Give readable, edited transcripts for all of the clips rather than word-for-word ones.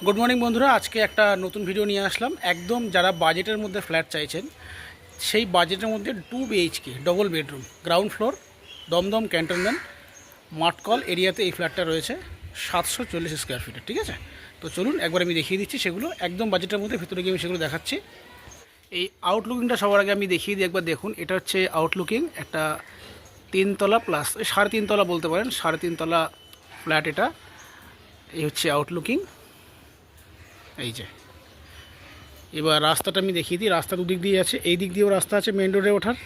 Good morning বন্ধুরা, আজকে একটা নতুন ভিডিও নিয়ে আসলাম। একদম যারা বাজেটের মধ্যে ফ্ল্যাট চাইছেন, সেই বাজেটের মধ্যে 2 BHK double bedroom, ground floor, Dum Dum cantonment, Mathkal এরিয়াতে এই ফ্ল্যাটটা রয়েছে 740 স্কোয়ার ফিটের। ঠিক আছে, তো চলুন একবার আমি দেখিয়ে দিচ্ছি সেগুলো একদম বাজেটের মধ্যে। ভিতরে গিয়ে আমি সেগুলো দেখাচ্ছি। এই আউটলুকিংটা সবার আগে আমি দেখিয়ে দিই, একবার দেখুন। এটা হচ্ছে আউটলুকিং, একটা 3 তলা প্লাস 3.5 তলা বলতে পারেন, 3.5 তলা ফ্ল্যাট এটা। এই হচ্ছে আউটলুকিং। এই যে এবার রাস্তাটা আমি দেখিয়ে দিই। রাস্তা দুদিক দিয়ে আছে, এই দিক দিয়েও রাস্তা আছে মেন রোডে ওঠার,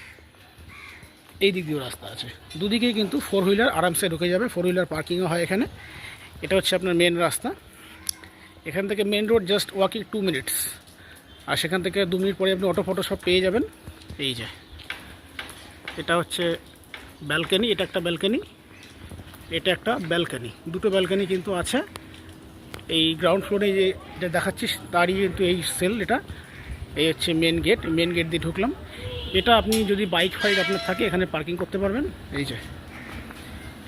এই দিক দিয়েও রাস্তা আছে। দুদিকেই কিন্তু 4 হুইলার আরামসে ঢুকে যাবে, 4 হুইলার পার্কিংও হয় এখানে। এটা হচ্ছে আপনার মেন রাস্তা। এখান থেকে main road just walking 2 minutes, আর সেখান থেকে 2 মিনিট পরে আপনি অটো ফটো সব পেয়ে যাবেন। এই যে এটা হচ্ছে ব্যালকনি, এটা একটা ব্যালকনি, এটা একটা ব্যালকনি, দুটো ব্যালকনি কিন্তু আছে। এই গ্রাউন্ড ফ্লোরে যে এটা দেখাচ্ছি তারই কিন্তু এই সেল, এটা এই হচ্ছে মেন গেট। মেন গেট দিয়ে ঢুকলাম। এটা আপনি যদি বাইক ফাইক আপনার থাকে এখানে পার্কিং করতে পারবেন। এই যে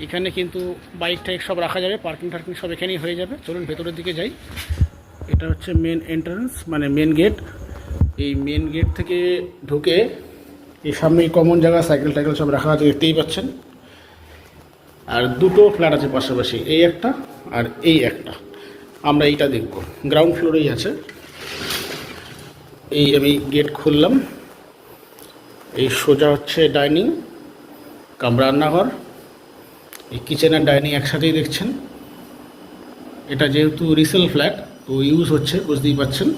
এখানে কিন্তু বাইক টাইক সব রাখা যাবে, পার্কিং টার্কিং সব এখানেই হয়ে যাবে। চলুন ভেতরের দিকে যাই। এটা হচ্ছে মেন এন্ট্রান্স, মানে মেন গেট। এই মেন গেট থেকে ঢুকে এই সামনে কমন জায়গা, সাইকেল টাইকেল সব রাখা আছে, দেখতেই পাচ্ছেন। আর দুটো ফ্ল্যাট আছে পাশাপাশি, এই একটা আর এই একটা। আমরা এইটা দেখব, গ্রাউন্ড ফ্লোরেই আছে। এই আমি গেট খুললাম, এই সোজা হচ্ছে ডাইনিং কাম রান্নাঘর। এই কিচেন আর ডাইনিং একসাথেই দেখছেন। এটা যেহেতু রিসেল ফ্ল্যাট তো ইউজ হচ্ছে, বুঝতেই পাচ্ছেন।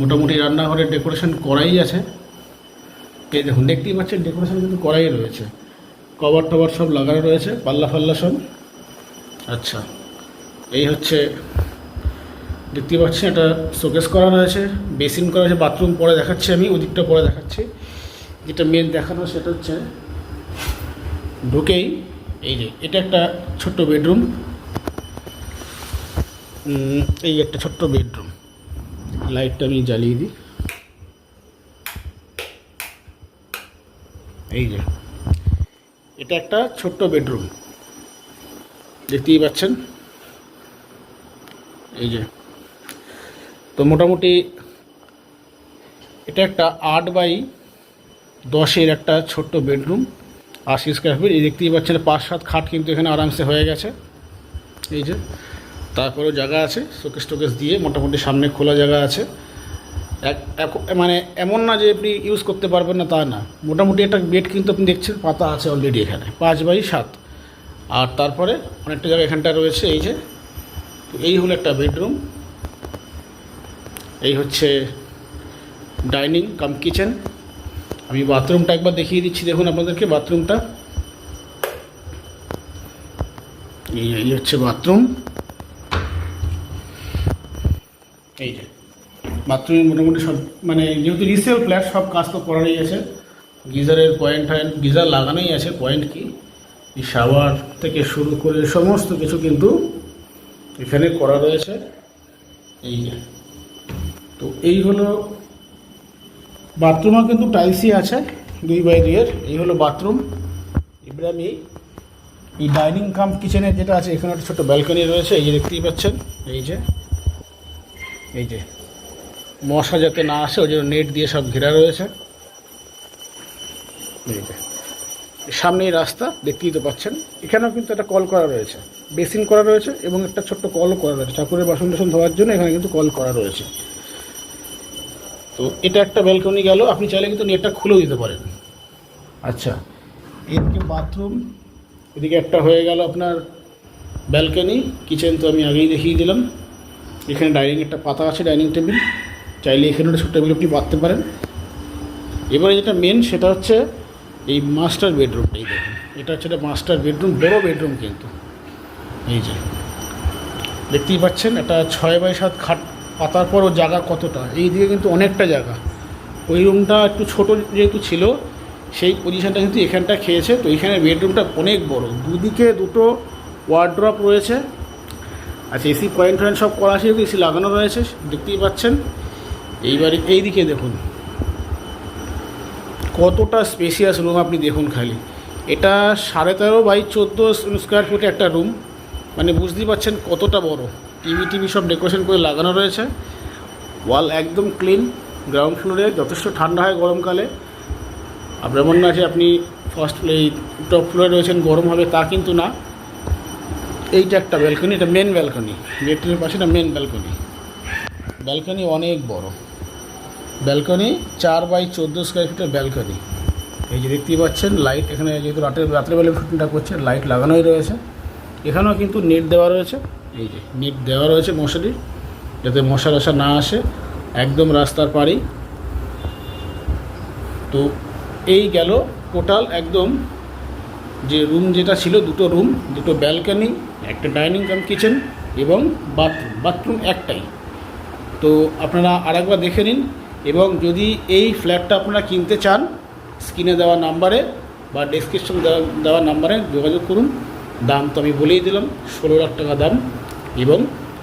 মোটামুটি রান্নাঘরের ডেকোরেশন করাই আছে। এই দেখুন, দেখতেই পাচ্ছেন ডেকোরেশন কিন্তু করাই রয়েছে, কভার টভার সব লাগানো রয়েছে, পাল্লা ফাল্লা সব। আচ্ছা, এই হচ্ছে দেখতে পাচ্ছেন এটা শোকেস করা রয়েছে, বেসিন করা আছে, বাথরুম পরে দেখাচ্ছি আমি, ওদিকটা পরে দেখাচ্ছি। যেটা মেন দেখানো সেটা হচ্ছে ঢুকেই এই যে এটা একটা ছোট্ট বেডরুম। এই একটা ছোট্ট বেডরুম, লাইটটা আমি জ্বালিয়ে দিই। এই যে এটা একটা ছোট্ট বেডরুম, দেখতেই পাচ্ছেন। এই যে তো মোটামুটি এটা একটা 8x10 একটা ছোট্ট বেডরুম, 80 স্কোয়ার ফিট। এই দেখতেই পাচ্ছেন 5-7 খাট কিন্তু এখানে আরামসে হয়ে গেছে। এই যে তারপরেও জায়গা আছে শোকেস টোকেস দিয়ে, মোটামুটি সামনে খোলা জায়গা আছে। মানে এমন না যে আপনি ইউজ করতে পারবেন না, তা না। মোটামুটি একটা বেড কিন্তু আপনি দেখছেন পাতা আছে অলরেডি এখানে, 5x7। আর তারপরে অনেকটা জায়গা এখানটা রয়েছে। এই যে তো এই হলো একটা বেডরুম। এই হচ্ছে ডাইনিং কাম কিচেন। আমি বাথরুমটা একবার দেখিয়ে দিচ্ছি, দেখুন আপনাদেরকে বাথরুমটা। এই হচ্ছে বাথরুম। এই যে বাথরুমে মোটামুটি সব, মানে যেহেতু রিসেল ফ্ল্যাট সব কাজ তো করারই আছে। গিজারের পয়েন্ট ফয়েন্ট, গিজার লাগানোই আছে, পয়েন্ট কি এই শাওয়ার থেকে শুরু করে সমস্ত কিছু কিন্তু এখানে করা রয়েছে। এই যে তো এই হলো বাথরুমও কিন্তু টাইলসই আছে 2x2 এই হলো বাথরুম। এবার আমি এই ডাইনিং কাম কিচেনের যেটা আছে, এখানে একটা ছোটো ব্যালকনি রয়েছে। এই যে দেখতেই পাচ্ছেন। এই যে মশা যাতে না আসে ওই জন্য নেট দিয়ে সব ঘেরা রয়েছে। এই যে সামনেই রাস্তা, দেখতেই তো পাচ্ছেন। এখানেও কিন্তু একটা কল করা রয়েছে, বেসিন করা রয়েছে, এবং একটা ছোট্ট কলও করা রয়েছে ঠাকুরের বাসন টাসন ধোয়ার জন্য। এখানে কিন্তু কল করা রয়েছে। তো এটা একটা ব্যালকনি গেল, আপনি চাইলে কিন্তু নেটটা খুলেও দিতে পারেন। আচ্ছা, এদিকে বাথরুম, এদিকে একটা হয়ে গেল আপনার ব্যালকনি। কিচেন তো আমি আগেই দেখিয়ে দিলাম। এখানে ডাইনিং একটা পাতা আছে, ডাইনিং টেবিল, চাইলে এখানে একটা ছোট্ট টেবিল আপনি পাততে পারেন। এবারে যেটা মেন সেটা হচ্ছে এই মাস্টার বেডরুমটাই দেখুন। এটা হচ্ছে একটা মাস্টার বেডরুম, বড় বেডরুম কিন্তু। এই যে দেখতেই পাচ্ছেন, একটা 6x7 খাট পাতার পরও জায়গা কতটা, এই দিকে কিন্তু অনেকটা জায়গা। ওই রুমটা একটু ছোট যেহেতু ছিল, সেই পজিশানটা কিন্তু এখানটা খেয়েছে। তো এইখানে বেডরুমটা অনেক বড়, দুদিকে দুটো ওয়ার্ড্রপ রয়েছে। আচ্ছা, এসি পয়েন্ট ফয়েন্ট সব করা আছে, এসি লাগানো রয়েছে, দেখতেই পাচ্ছেন। এইবারে এই দিকে দেখুন কতটা স্পেসিয়াস রুম, আপনি দেখুন খালি। এটা 13.5x14 স্কোয়ার ফুটে একটা রুম, মানে বুঝতেই পারছেন কতটা বড়। টিভি সব ডেকোরেশন করে লাগানো রয়েছে। ওয়াল একদম ক্লিন। গ্রাউন্ড ফ্লোরে যথেষ্ট ঠান্ডা হয় গরমকালে। আপনার মনে আছে আপনি ফার্স্ট এই টপ ফ্লোরে রয়েছেন, গরম হবে তা কিন্তু না। এইটা একটা ব্যালকনি, এটা মেন ব্যালকনি, বেডরুমের পাশে এটা মেন ব্যালকনি। ব্যালকনি অনেক বড় ব্যালকনি, 4x14 স্কোয়ার ফিটের ব্যালকনি। এই যে দেখতেই পাচ্ছেন লাইট, এখানে যেহেতু রাত্রেবেলা শুটিংটা করছে লাইট লাগানোই রয়েছে। এখানেও কিন্তু নেট দেওয়া রয়েছে, এই যে নেট দেওয়া রয়েছে মশারির, যাতে মশা টশা না আসে, একদম রাস্তার পাড়েই। তো এই গেল টোটাল একদম যে রুম যেটা ছিল, দুটো রুম, দুটো ব্যালকনি, একটা ডাইনিং কাম কিচেন এবং বাথরুম একটাই। তো আপনারা আরেকবার দেখে নিন, এবং যদি এই ফ্ল্যাটটা আপনারা কিনতে চান স্ক্রিনে দেওয়া নাম্বারে বা ডেসক্রিপশন দেওয়া নাম্বারে যোগাযোগ করুন। দাম তো আমি বলেই দিলাম, 16 লাখ টাকা দাম, এবং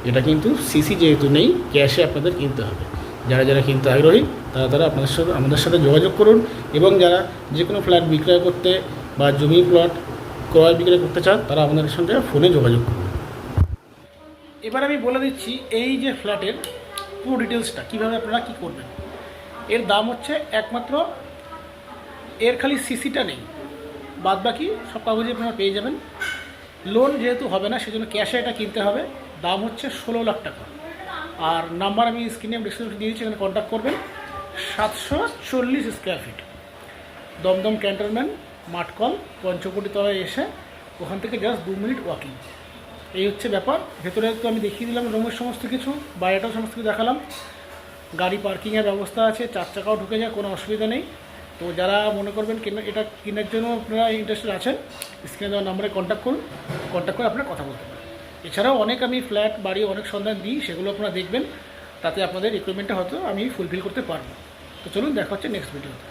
এটা কিন্তু সিসি যেহেতু নেই, ক্যাশে আপনাদের কিনতে হবে। যারা কিনতে আগ্রহী তারা আমাদের সাথে যোগাযোগ করুন, এবং যারা যে কোনো ফ্ল্যাট বিক্রয় করতে বা জমি প্লট ক্রয় বিক্রয় করতে চান তারা আমাদের সঙ্গে ফোনে যোগাযোগ করুন। এবার আমি বলে দিচ্ছি এই যে ফ্ল্যাটের পুরো ডিটেলসটা, কীভাবে আপনারা কী করবেন। এর দাম হচ্ছে একমাত্র, এর খালি সিসিটা নেই, বাদবাকি সব কাগজে আপনারা পেয়ে যাবেন। লোন যেহেতু হবে না সেজন্য ক্যাশে এটা কিনতে হবে। দাম হচ্ছে 16 লাখ টাকা। আর নাম্বার আমি স্ক্রিনে ডিসক্রিপশন দিয়ে দিচ্ছি, এখানে কন্ট্যাক্ট করবেন। 740 স্কোয়ার ফিট, দমদম ক্যান্টনমেন্ট, মাঠকল, পঞ্চকোটি তলায় এসে ওখান থেকে জাস্ট 2 মিনিট ওয়াকিং। এই হচ্ছে ব্যাপার। ভেতরে তো আমি দেখিয়ে দিলাম রুমের সমস্ত কিছু, বাইরেটাও সমস্ত কিছু দেখালাম। গাড়ি পার্কিংয়ের ব্যবস্থা আছে, 4 চাকাও ঢুকে যায়, কোনো অসুবিধা নেই। তো যারা মনে করবেন এটা কেনার জন্য আপনারা ইন্টারেস্টেড আছেন, স্ক্রিনে দেওয়া নাম্বারে কন্ট্যাক্ট করুন, কন্ট্যাক্ট করে আপনারা কথা বলতে পারেন। এছাড়াও অনেক আমি ফ্ল্যাট বাড়ি অনেক সন্ধান দিই, সেগুলো আপনারা দেখবেন, তাতে আপনাদের রিকোয়ারমেন্টটা হয়তো আমি ফুলফিল করতে পারবো। তো চলুন, দেখা হচ্ছে নেক্সট ভিডিওতে।